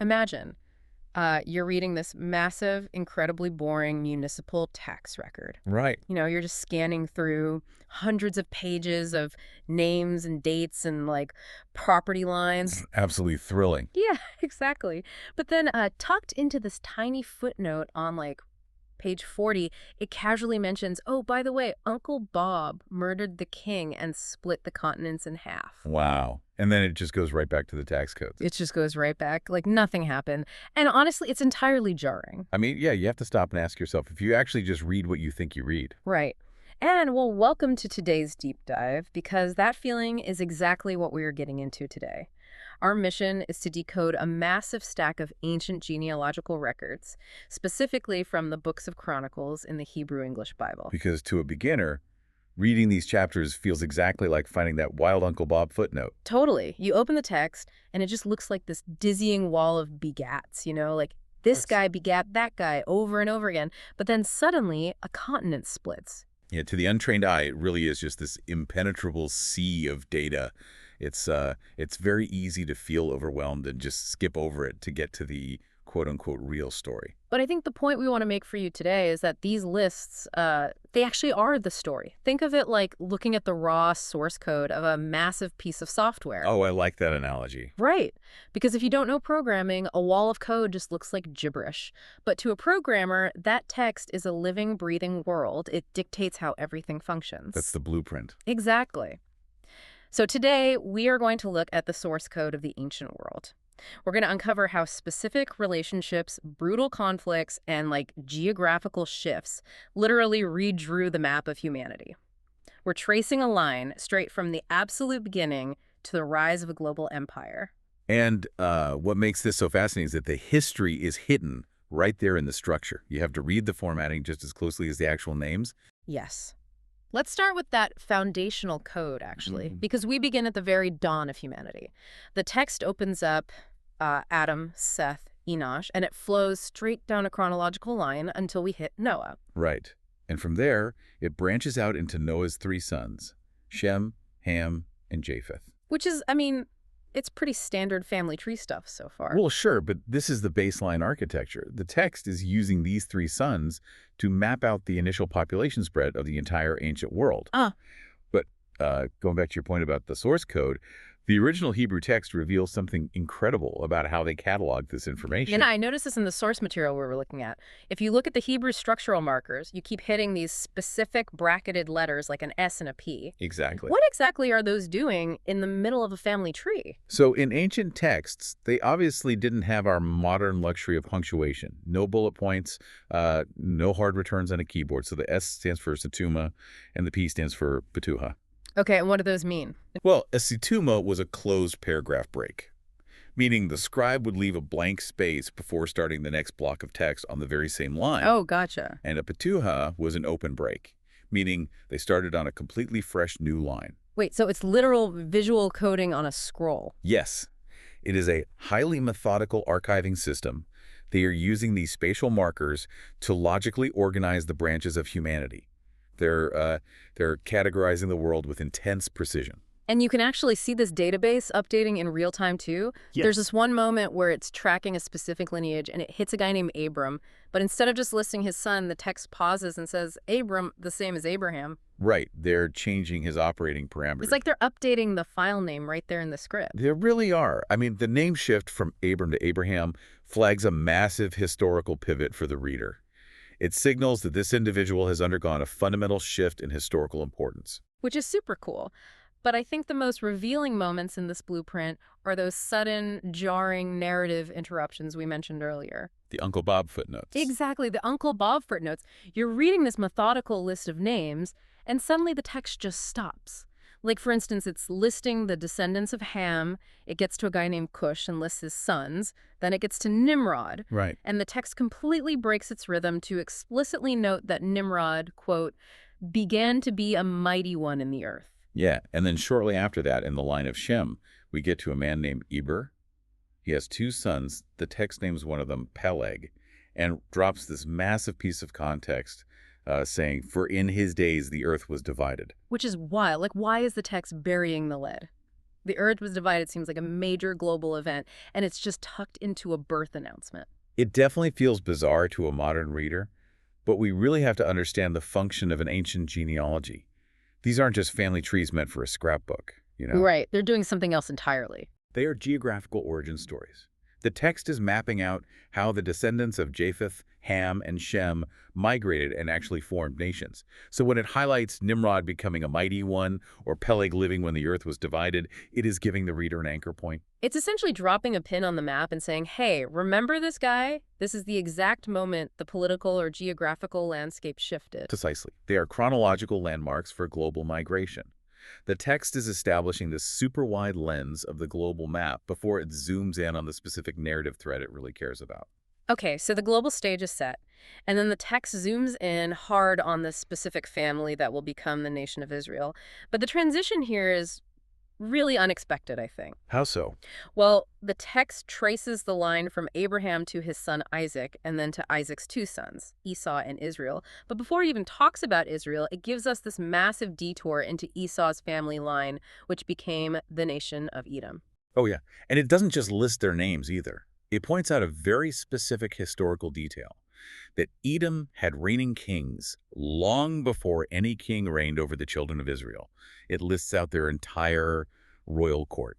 Imagine you're reading this massive, incredibly boring municipal tax record. Right. You're just scanning through hundreds of pages of names and dates and like property lines. Absolutely thrilling. Yeah, exactly. But then tucked into this tiny footnote on like page 40, it casually mentions, oh, by the way, Uncle Bob murdered the king and split the continents in half. Wow. And then it just goes right back to the tax codes. It just goes right back, like nothing happened. And honestly, it's entirely jarring. I mean, yeah, you have to stop and ask yourself if you actually just read what you think you read. Right. And well, welcome to today's deep dive, because that feeling is exactly what we are getting into today. Our mission is to decode a massive stack of ancient genealogical records, specifically from the books of Chronicles in the Hebrew English Bible. Because to a beginner, reading these chapters feels exactly like finding that wild Uncle Bob footnote. Totally. You open the text, and it just looks like this dizzying wall of begats, like this guy begat that guy over and over again. But then suddenly, a continent splits. Yeah, to the untrained eye, it really is just this impenetrable sea of data. It's very easy to feel overwhelmed and just skip over it to get to the quote-unquote real story. But I think the point we want to make for you today is that these lists, they actually are the story. Think of it like looking at the raw source code of a massive piece of software. Oh, I like that analogy. Right. Because if you don't know programming, a wall of code just looks like gibberish. But to a programmer, that text is a living, breathing world. It dictates how everything functions. That's the blueprint. Exactly. So today, we are going to look at the source code of the ancient world. We're going to uncover how specific relationships, brutal conflicts, and geographical shifts literally redrew the map of humanity. We're tracing a line straight from the absolute beginning to the rise of a global empire. And what makes this so fascinating is that the history is hidden right there in the structure. You have to read the formatting just as closely as the actual names. Yes. Let's start with that foundational code, actually, because we begin at the very dawn of humanity. The text opens up Adam, Seth, Enosh, and it flows straight down a chronological line until we hit Noah. Right. And from there, it branches out into Noah's three sons, Shem, Ham, and Japheth. Which is, it's pretty standard family tree stuff so far. Well, sure, but this is the baseline architecture. The text is using these three sons to map out the initial population spread of the entire ancient world. But going back to your point about the source code, the original Hebrew text reveals something incredible about how they catalog this information. And I noticed this in the source material we were looking at. If you look at the Hebrew structural markers, you keep hitting these specific bracketed letters like an S and a P. Exactly. What exactly are those doing in the middle of a family tree? So in ancient texts, they obviously didn't have our modern luxury of punctuation. No bullet points, no hard returns on a keyboard. So the S stands for Setuma and the P stands for Petuha. Okay, and what do those mean? Well, a setuma was a closed paragraph break, meaning the scribe would leave a blank space before starting the next block of text on the very same line. Oh, gotcha. And a petuha was an open break, meaning they started on a completely fresh new line. Wait, so it's literal visual coding on a scroll? Yes. It is a highly methodical archiving system. They are using these spatial markers to logically organize the branches of humanity. They're categorizing the world with intense precision. And you can actually see this database updating in real time, too. Yes. There's this one moment where it's tracking a specific lineage, and it hits a guy named Abram. But instead of just listing his son, the text pauses and says, Abram, the same as Abraham. Right. They're changing his operating parameters. It's like they're updating the file name right there in the script. They really are. I mean, the name shift from Abram to Abraham flags a massive historical pivot for the reader. It signals that this individual has undergone a fundamental shift in historical importance. Which is super cool. But I think the most revealing moments in this blueprint are those sudden, jarring narrative interruptions we mentioned earlier. The Uncle Bob footnotes. Exactly, the Uncle Bob footnotes. You're reading this methodical list of names, and suddenly the text just stops. Like, for instance, it's listing the descendants of Ham. It gets to a guy named Cush and lists his sons. Then it gets to Nimrod. Right. And the text completely breaks its rhythm to explicitly note that Nimrod, quote, began to be a mighty one in the earth. Yeah, and then shortly after that, in the line of Shem, we get to a man named Eber. He has two sons. The text names one of them Peleg, and drops this massive piece of context saying, for in his days the earth was divided. Which is wild. Like, why is the text burying the lead? The earth was divided seems like a major global event, and it's just tucked into a birth announcement. It definitely feels bizarre to a modern reader, but we really have to understand the function of an ancient genealogy. These aren't just family trees meant for a scrapbook, you know? Right, they're doing something else entirely. They are geographical origin stories. The text is mapping out how the descendants of Japheth, Ham, and Shem migrated and actually formed nations. So when it highlights Nimrod becoming a mighty one or Peleg living when the earth was divided, it is giving the reader an anchor point. It's essentially dropping a pin on the map and saying, hey, remember this guy? This is the exact moment the political or geographical landscape shifted. Precisely. They are chronological landmarks for global migration. The text is establishing this super-wide lens of the global map before it zooms in on the specific narrative thread it really cares about. Okay, so the global stage is set, and then the text zooms in hard on the specific family that will become the nation of Israel. But the transition here is really unexpected, I think. How so? Well, the text traces the line from Abraham to his son Isaac, and then to Isaac's two sons, Esau and Israel. But before it even talks about Israel, it gives us this massive detour into Esau's family line, which became the nation of Edom. Oh, yeah. And it doesn't just list their names either. It points out a very specific historical detail, that Edom had reigning kings long before any king reigned over the children of Israel. It lists out their entire royal court,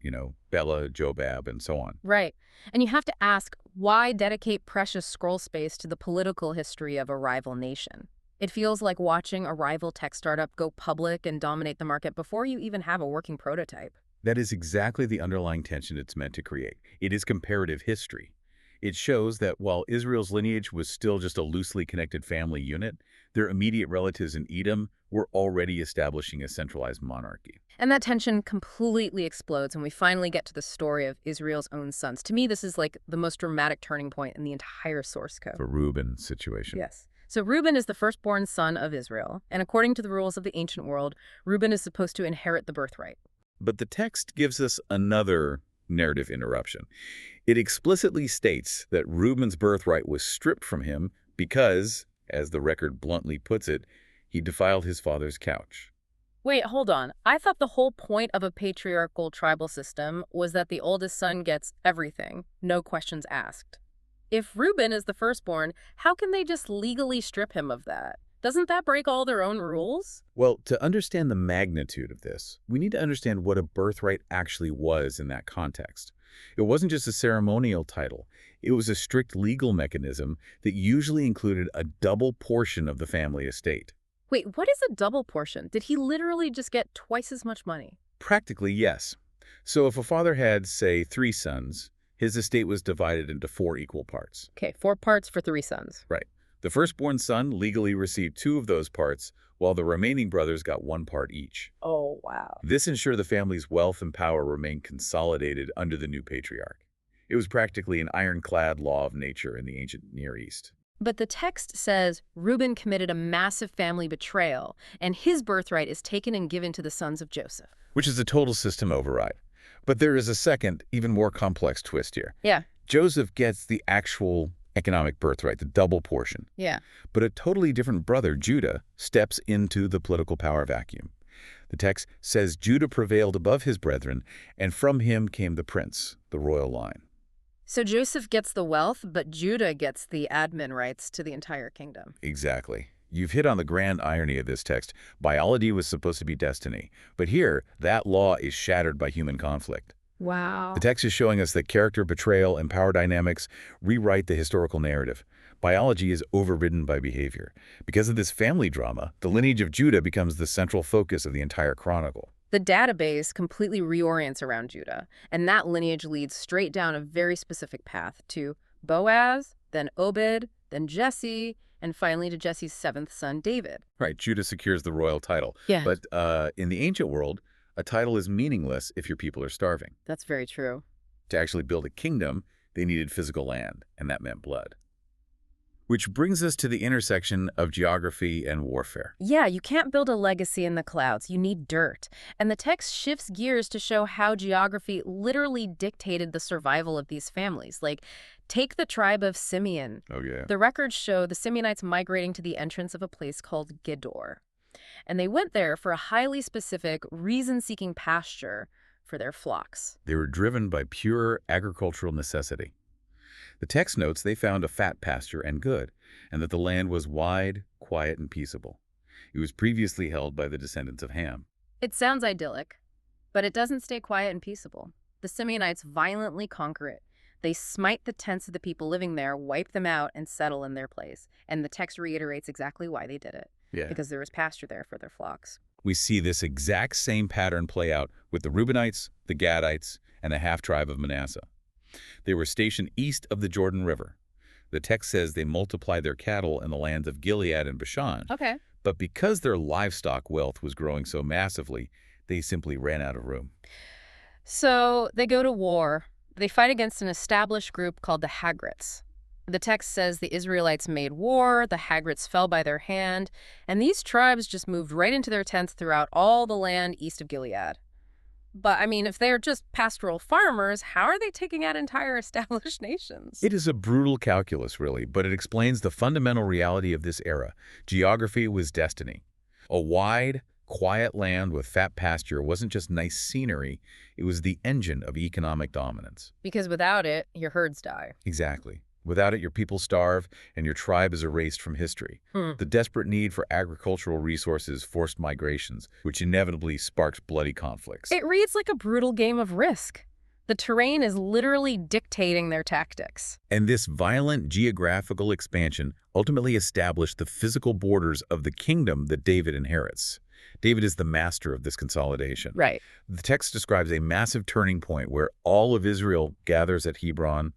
Bela, Jobab, and so on. Right. And you have to ask, why dedicate precious scroll space to the political history of a rival nation? It feels like watching a rival tech startup go public and dominate the market before you even have a working prototype. That is exactly the underlying tension it's meant to create. It is comparative history. It shows that while Israel's lineage was still just a loosely connected family unit, their immediate relatives in Edom were already establishing a centralized monarchy. And that tension completely explodes when we finally get to the story of Israel's own sons. To me, this is like the most dramatic turning point in the entire source code. The Reuben situation. Yes. So Reuben is the firstborn son of Israel, and according to the rules of the ancient world, Reuben is supposed to inherit the birthright. But the text gives us another narrative interruption. It explicitly states that Reuben's birthright was stripped from him because, as the record bluntly puts it, he defiled his father's couch. Wait, hold on. I thought the whole point of a patriarchal tribal system was that the oldest son gets everything, no questions asked. If Reuben is the firstborn, how can they just legally strip him of that? Doesn't that break all their own rules? Well, to understand the magnitude of this, we need to understand what a birthright actually was in that context. It wasn't just a ceremonial title. It was a strict legal mechanism that usually included a double portion of the family estate. Wait, what is a double portion? Did he literally just get twice as much money? Practically, yes. So if a father had, say, 3 sons, his estate was divided into 4 equal parts. Okay, 4 parts for 3 sons. Right. The firstborn son legally received 2 of those parts, while the remaining brothers got 1 part each. Oh, wow. This ensured the family's wealth and power remained consolidated under the new patriarch. It was practically an ironclad law of nature in the ancient Near East. But the text says Reuben committed a massive family betrayal, and his birthright is taken and given to the sons of Joseph. Which is a total system override. But there is a second, even more complex twist here. Yeah. Joseph gets the actual economic birthright, the double portion. Yeah. But a totally different brother, Judah, steps into the political power vacuum. The text says Judah prevailed above his brethren, and from him came the prince, the royal line. So Joseph gets the wealth, but Judah gets the admin rights to the entire kingdom. Exactly. You've hit on the grand irony of this text. Biology was supposed to be destiny. But here, that law is shattered by human conflict. Wow. The text is showing us that character betrayal and power dynamics rewrite the historical narrative. Biology is overridden by behavior. Because of this family drama, the lineage of Judah becomes the central focus of the entire chronicle. The database completely reorients around Judah, and that lineage leads straight down a very specific path to Boaz, then Obed, then Jesse, and finally to Jesse's 7th son, David. Right, Judah secures the royal title. Yeah. But in the ancient world, a title is meaningless if your people are starving. That's very true. To actually build a kingdom, they needed physical land, and that meant blood. Which brings us to the intersection of geography and warfare. Yeah, you can't build a legacy in the clouds. You need dirt. And the text shifts gears to show how geography literally dictated the survival of these families. Like, take the tribe of Simeon. Oh, yeah. The records show the Simeonites migrating to the entrance of a place called Gedor. And they went there for a highly specific, reason-seeking pasture, for their flocks. They were driven by pure agricultural necessity. The text notes they found a fat pasture and good, and that the land was wide, quiet, and peaceable. It was previously held by the descendants of Ham. It sounds idyllic, but it doesn't stay quiet and peaceable. The Simeonites violently conquer it. They smite the tents of the people living there, wipe them out, and settle in their place. And the text reiterates exactly why they did it. Yeah. Because there was pasture there for their flocks. We see this exact same pattern play out with the Reubenites, the Gadites, and the half-tribe of Manasseh. They were stationed east of the Jordan River. The text says they multiplied their cattle in the lands of Gilead and Bashan. Okay. But because their livestock wealth was growing so massively, they simply ran out of room. So they go to war. They fight against an established group called the Hagrites. The text says the Israelites made war, the Hagrites fell by their hand, and these tribes just moved right into their tents throughout all the land east of Gilead. But, I mean, if they're just pastoral farmers, how are they taking out entire established nations? It is a brutal calculus, really, but it explains the fundamental reality of this era. Geography was destiny. A wide, quiet land with fat pasture wasn't just nice scenery, it was the engine of economic dominance. Because without it, your herds die. Exactly. Without it, your people starve and your tribe is erased from history. The desperate need for agricultural resources forced migrations, which inevitably sparked bloody conflicts. It reads like a brutal game of Risk. The terrain is literally dictating their tactics. And this violent geographical expansion ultimately established the physical borders of the kingdom that David inherits. David is the master of this consolidation. Right. The text describes a massive turning point where all of Israel gathers at Hebron,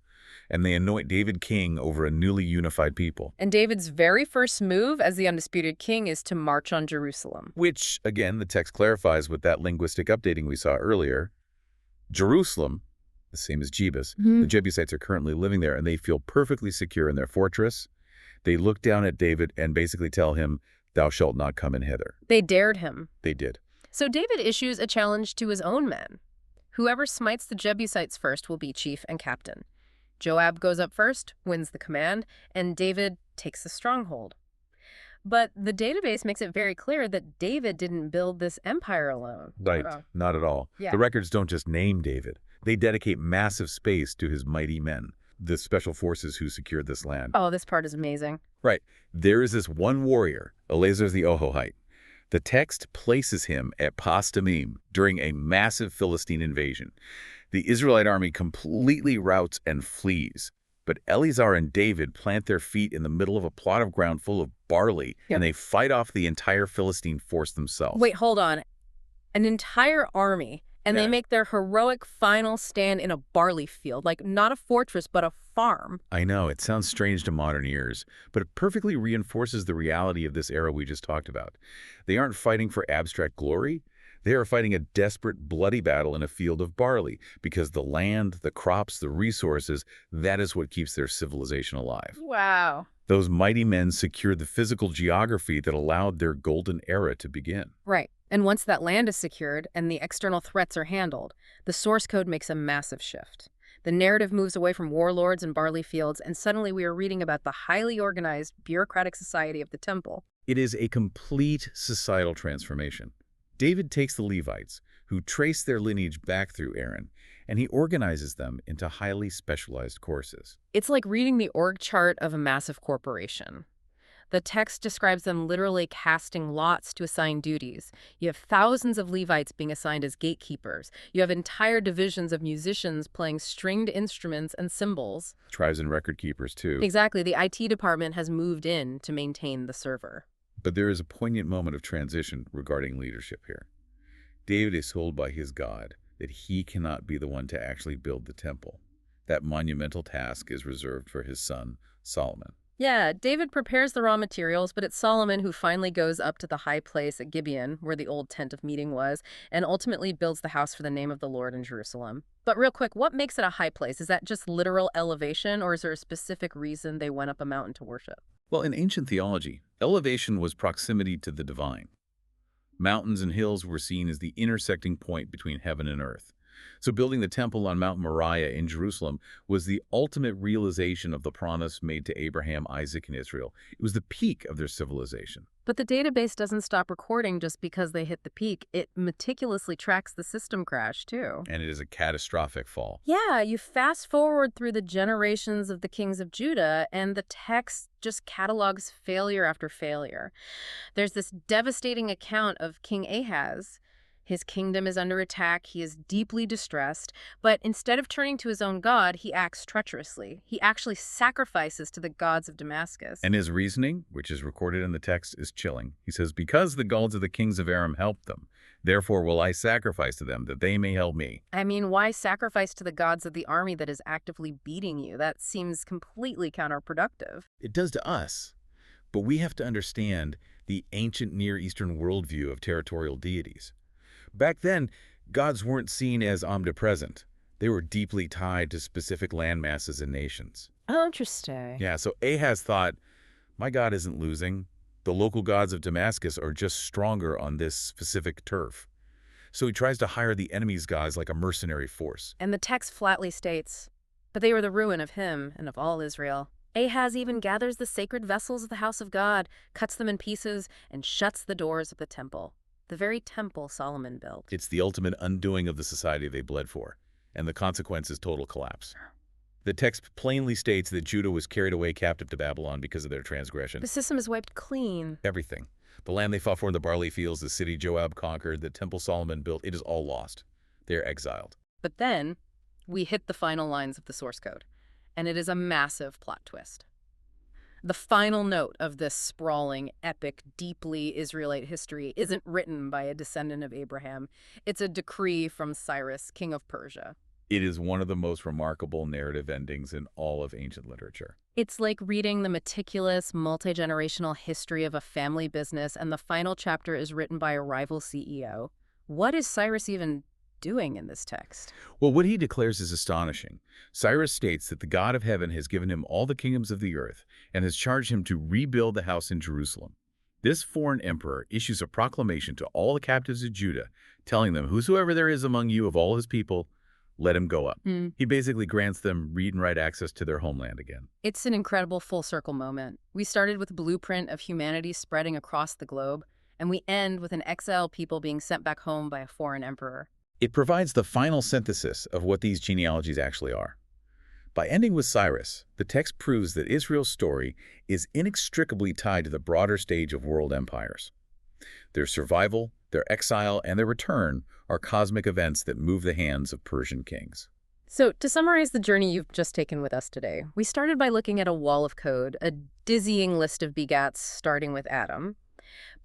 and they anoint David king over a newly unified people. And David's very first move as the undisputed king is to march on Jerusalem. Which, again, the text clarifies with that linguistic updating we saw earlier. Jerusalem, the same as Jebus, the Jebusites are currently living there, and they feel perfectly secure in their fortress. They look down at David and basically tell him, "Thou shalt not come in hither." They dared him. They did. So David issues a challenge to his own men. Whoever smites the Jebusites first will be chief and captain. Joab goes up first, wins the command, and David takes the stronghold. But the database makes it very clear that David didn't build this empire alone. Right. Not at all. Yeah. The records don't just name David. They dedicate massive space to his mighty men, the special forces who secured this land. Oh, this part is amazing. Right. There is this one warrior, Eleazar the Ohohite. The text places him at Pas Damim during a massive Philistine invasion. The Israelite army completely routs and flees. But Eleazar and David plant their feet in the middle of a plot of ground full of barley, and they fight off the entire Philistine force themselves. Wait, hold on. An entire army, and they make their heroic final stand in a barley field, like not a fortress, but a farm. I know, it sounds strange to modern ears, but it perfectly reinforces the reality of this era we just talked about. They aren't fighting for abstract glory. They are fighting a desperate, bloody battle in a field of barley, because the land, the crops, the resources, that is what keeps their civilization alive. Wow. Those mighty men secured the physical geography that allowed their golden era to begin. Right. And once that land is secured and the external threats are handled, the source code makes a massive shift. The narrative moves away from warlords and barley fields, and suddenly we are reading about the highly organized, bureaucratic society of the temple. It is a complete societal transformation. David takes the Levites, who trace their lineage back through Aaron, and he organizes them into highly specialized courses. It's like reading the org chart of a massive corporation. The text describes them literally casting lots to assign duties. You have thousands of Levites being assigned as gatekeepers. You have entire divisions of musicians playing stringed instruments and cymbals. Tribes and record keepers, too. Exactly. The IT department has moved in to maintain the server. But there is a poignant moment of transition regarding leadership here. David is told by his God that he cannot be the one to actually build the temple. That monumental task is reserved for his son, Solomon. Yeah, David prepares the raw materials, but it's Solomon who finally goes up to the high place at Gibeon, where the old tent of meeting was, and ultimately builds the house for the name of the Lord in Jerusalem. But real quick, what makes it a high place? Is that just literal elevation, or is there a specific reason they went up a mountain to worship? Well, in ancient theology, elevation was proximity to the divine. Mountains and hills were seen as the intersecting point between heaven and earth. So building the temple on Mount Moriah in Jerusalem was the ultimate realization of the promise made to Abraham, Isaac, and Israel. It was the peak of their civilization. But the database doesn't stop recording just because they hit the peak. It meticulously tracks the system crash, too. And it is a catastrophic fall. Yeah, you fast forward through the generations of the kings of Judah, and the text just catalogs failure after failure. There's this devastating account of King Ahaz. His kingdom is under attack. He is deeply distressed. But instead of turning to his own God, he acts treacherously. He actually sacrifices to the gods of Damascus. And his reasoning, which is recorded in the text, is chilling. He says, "Because the gods of the kings of Aram helped them, therefore will I sacrifice to them, that they may help me." I mean, why sacrifice to the gods of the army that is actively beating you? That seems completely counterproductive. It does to us. But we have to understand the ancient Near Eastern worldview of territorial deities. Back then, gods weren't seen as omnipresent. They were deeply tied to specific landmasses and nations. Oh, interesting. Yeah, so Ahaz thought, my God isn't losing. The local gods of Damascus are just stronger on this specific turf. So he tries to hire the enemy's gods like a mercenary force. And the text flatly states, "But they were the ruin of him and of all Israel." Ahaz even gathers the sacred vessels of the house of God, cuts them in pieces, and shuts the doors of the temple. The very temple Solomon built. It's the ultimate undoing of the society they bled for, and the consequence is total collapse. The text plainly states that Judah was carried away captive to Babylon because of their transgression. The system is wiped clean. Everything. The land they fought for in the barley fields, the city Joab conquered, the temple Solomon built, it is all lost. They are exiled. But then, we hit the final lines of the source code, and it is a massive plot twist. The final note of this sprawling, epic, deeply Israelite history isn't written by a descendant of Abraham. It's a decree from Cyrus, king of Persia. It is one of the most remarkable narrative endings in all of ancient literature. It's like reading the meticulous, multi-generational history of a family business, and the final chapter is written by a rival CEO. What is Cyrus even doing in this text? Well, what he declares is astonishing. Cyrus states that the God of heaven has given him all the kingdoms of the earth and has charged him to rebuild the house in Jerusalem. This foreign emperor issues a proclamation to all the captives of Judah, telling them, "Whosoever there is among you of all his people, let him go up." He basically grants them read and write access to their homeland again. It's an incredible full circle moment. We started with a blueprint of humanity spreading across the globe, and we end with an exiled people being sent back home by a foreign emperor. It provides the final synthesis of what these genealogies actually are. By ending with Cyrus, the text proves that Israel's story is inextricably tied to the broader stage of world empires. Their survival, their exile, and their return are cosmic events that move the hands of Persian kings. So, to summarize the journey you've just taken with us today, we started by looking at a wall of code, a dizzying list of begats starting with Adam.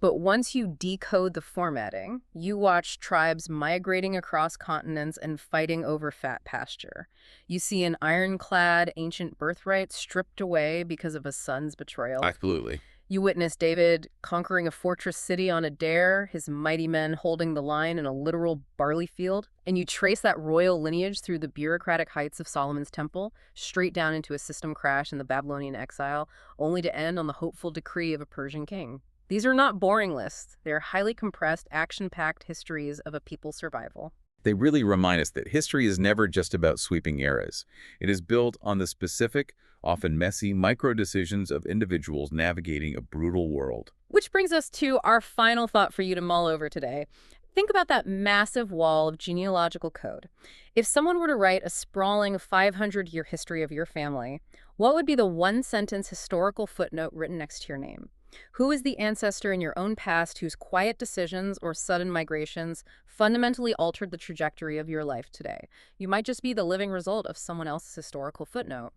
But once you decode the formatting, you watch tribes migrating across continents and fighting over fat pasture. You see an ironclad ancient birthright stripped away because of a son's betrayal. Absolutely. You witness David conquering a fortress city on a dare, his mighty men holding the line in a literal barley field. And you trace that royal lineage through the bureaucratic heights of Solomon's temple, straight down into a system crash and the Babylonian exile, only to end on the hopeful decree of a Persian king. These are not boring lists. They're highly compressed, action-packed histories of a people's survival. They really remind us that history is never just about sweeping eras. It is built on the specific, often messy, micro-decisions of individuals navigating a brutal world. Which brings us to our final thought for you to mull over today. Think about that massive wall of genealogical code. If someone were to write a sprawling 500-year history of your family, what would be the one-sentence historical footnote written next to your name? Who is the ancestor in your own past whose quiet decisions or sudden migrations fundamentally altered the trajectory of your life today? You might just be the living result of someone else's historical footnote.